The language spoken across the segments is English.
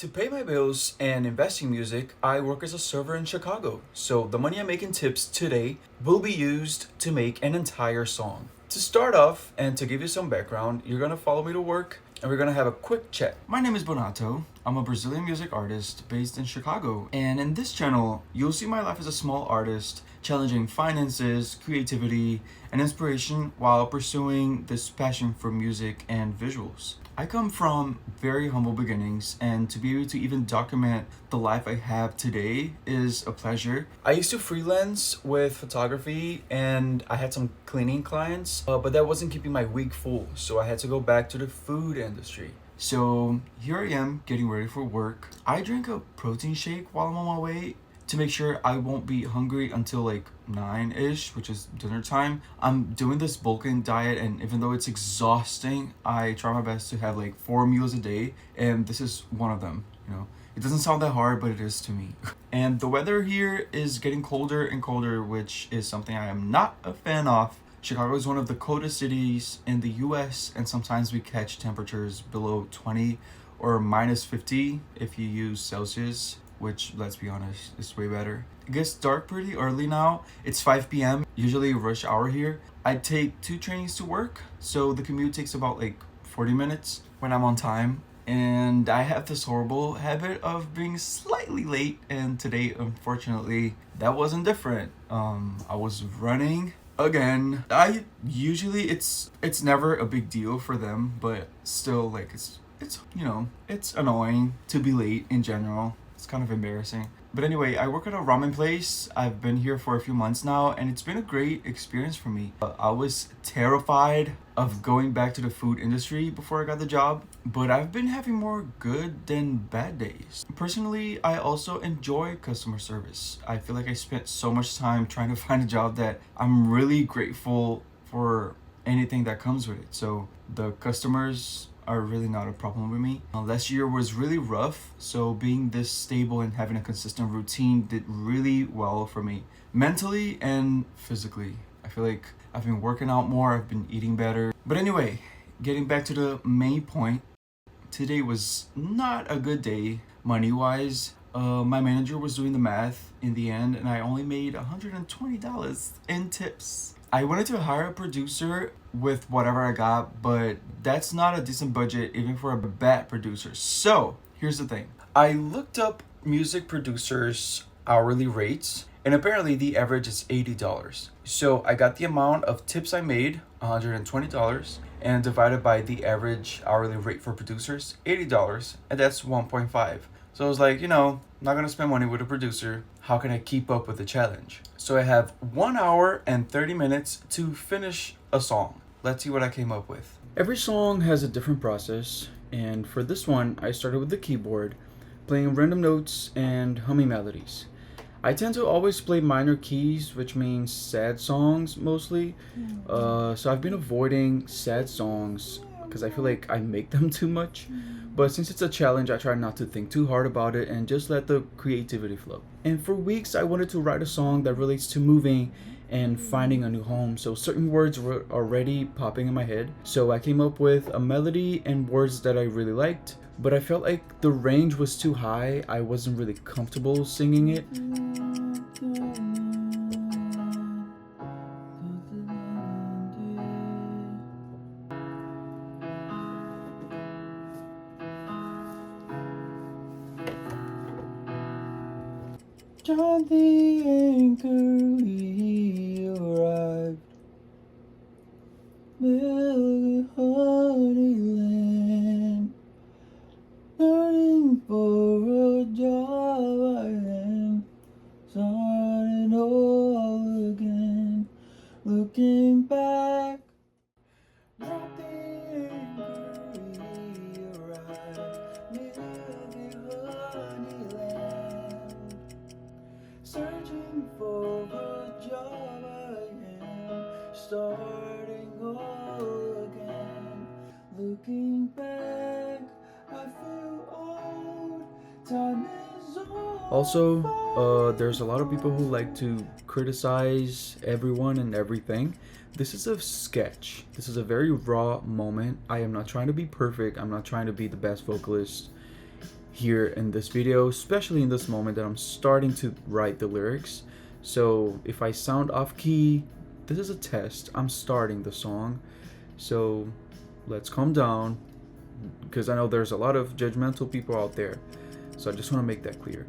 To pay my bills and invest in music, I work as a server in Chicago. So the money I make in tips today will be used to make an entire song. To start off and to give you some background, you're gonna follow me to work and we're gonna have a quick chat. My name is Bonatto. I'm a Brazilian music artist based in Chicago. And in this channel, you'll see my life as a small artist, challenging finances, creativity, and inspiration while pursuing this passion for music and visuals. I come from very humble beginnings, and to be able to even document the life I have today is a pleasure. I used to freelance with photography and I had some cleaning clients, but that wasn't keeping my week full, so I had to go back to the food industry. So here I am getting ready for work. I drink a protein shake while I'm on my way to make sure I won't be hungry until like 9-ish, which is dinner time. I'm doing this bulking diet, and even though it's exhausting, I try my best to have like 4 meals a day, and this is one of them. It doesn't sound that hard, but it is to me. And the weather here is getting colder and colder, which is something I am not a fan of. Chicago is one of the coldest cities in the US, and sometimes we catch temperatures below 20 or minus 50 if you use Celsius, which, let's be honest, is way better. It gets dark pretty early now. It's 5 p.m., usually rush hour here. I take 2 trains to work, so the commute takes about like 40 minutes when I'm on time. And I have this horrible habit of being slightly late, and today, unfortunately, that wasn't different. I was running again. I usually it's never a big deal for them, but still, like, it's annoying to be late in general. It's kind of embarrassing. But anyway, I work at a ramen place. I've been here for a few months now, and it's been a great experience for me. I was terrified of going back to the food industry before I got the job, but I've been having more good than bad days. Personally, I also enjoy customer service. I feel like I spent so much time trying to find a job that I'm really grateful for anything that comes with it. So the customers are really not a problem with me. Last year was really rough, so being this stable and having a consistent routine did really well for me, mentally and physically. I feel like I've been working out more, I've been eating better. But anyway, getting back to the main point, today was not a good day money-wise. My manager was doing the math in the end, and I only made $120 in tips. I wanted to hire a producer with whatever I got, but that's not a decent budget even for a bad producer. So here's the thing. I looked up music producers' hourly rates, and apparently the average is $80. So I got the amount of tips I made, $120, and divided by the average hourly rate for producers, $80, and that's 1.5. So I was like, I'm not gonna spend money with a producer. How can I keep up with the challenge? So I have 1 hour and 30 minutes to finish a song. Let's see what I came up with. Every song has a different process, and for this one, I started with the keyboard, playing random notes and humming melodies. I tend to always play minor keys, which means sad songs mostly. So I've been avoiding sad songs because I feel like I make them too much. But since it's a challenge, I try not to think too hard about it and just let the creativity flow. And for weeks, I wanted to write a song that relates to moving and finding a new home. So certain words were already popping in my head. So I came up with a melody and words that I really liked, but I felt like the range was too high. I wasn't really comfortable singing it. John the anchor, he arrived. Milky honeyland, yearning for a job I am, starting all again, looking back. Drop the anchor, he arrived. Milky honeyland, searching for a job I am, starting all again, looking back, I feel old, time is over. Also, there's a lot of people who like to criticize everyone and everything. This is a sketch. This is a very raw moment. I am not trying to be perfect. I'm not trying to be the best vocalist. here in this video, especially in this moment that I'm starting to write the lyrics. So if I sound off key, this is a test. I'm starting the song. So let's calm down, because I know there's a lot of judgmental people out there. So I just want to make that clear.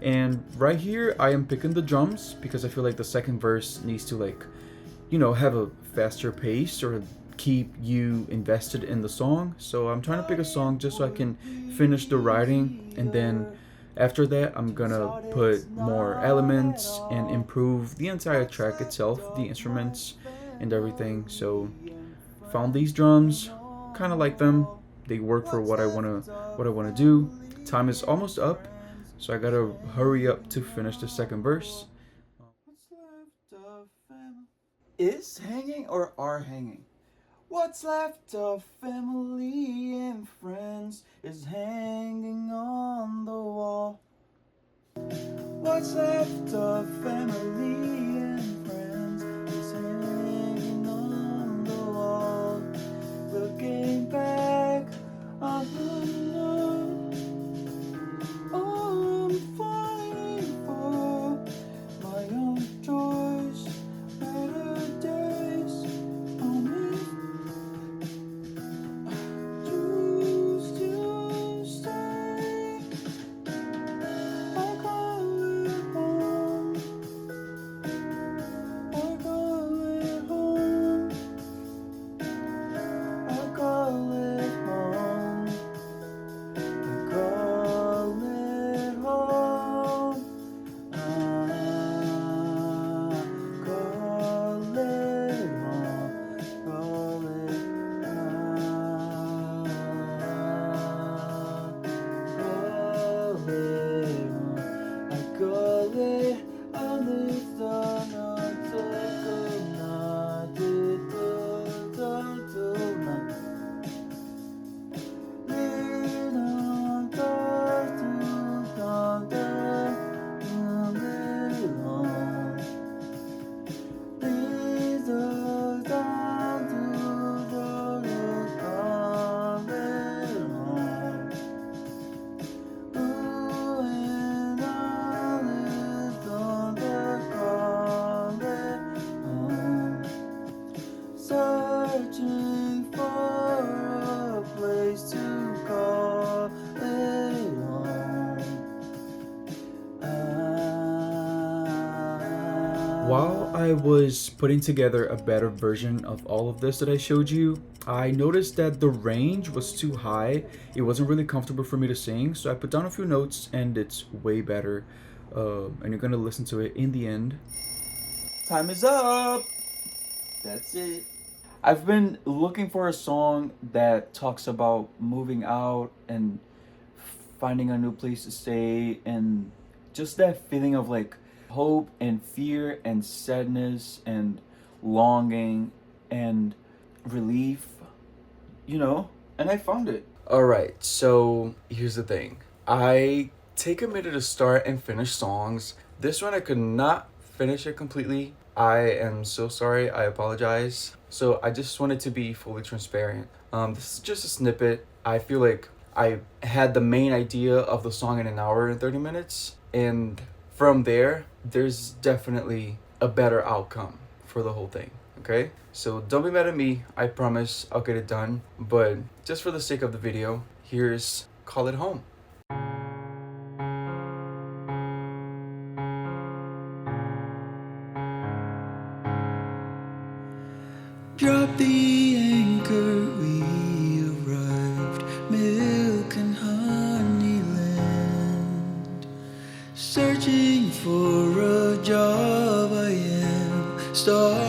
And right here, I am picking the drums because I feel like the second verse needs to, like, have a faster pace or keep you invested in the song. So I'm trying to pick a song just so I can finish the writing, and then after that I'm gonna put more elements and improve the entire track itself, the instruments and everything. So found these drums, kind of like them. They work for what I wanna do. Time is almost up, so I gotta hurry up to finish the second verse. Is hanging or are hanging? What's left of family and friends is hanging on the wall. What's left of family and friends is hanging on the wall. Looking back on the night, oh, I'm fighting for my own choice. Better days only choose to stay. I call it home. I call it home. I call it home. I call it home. Call it home. Call it I call it on this dawn searching for a place to call it home. While I was putting together a better version of all of this that I showed you, I noticed that the range was too high. It wasn't really comfortable for me to sing, so I put down a few notes and it's way better. And you're gonna listen to it in the end. Time is up! That's it. I've been looking for a song that talks about moving out and finding a new place to stay, and just that feeling of like hope and fear and sadness and longing and relief, and I found it. All right, so here's the thing. I take a minute to start and finish songs. This one I could not finish it completely. I am so sorry. I apologize. So I just wanted to be fully transparent. This is just a snippet. I feel like I had the main idea of the song in an hour and 30 minutes. And from there, there's definitely a better outcome for the whole thing. Okay? So don't be mad at me. I promise I'll get it done. But just for the sake of the video, here's Call It Home. Drop the anchor, we arrived, milk and honey land. Searching for a job, I am starving.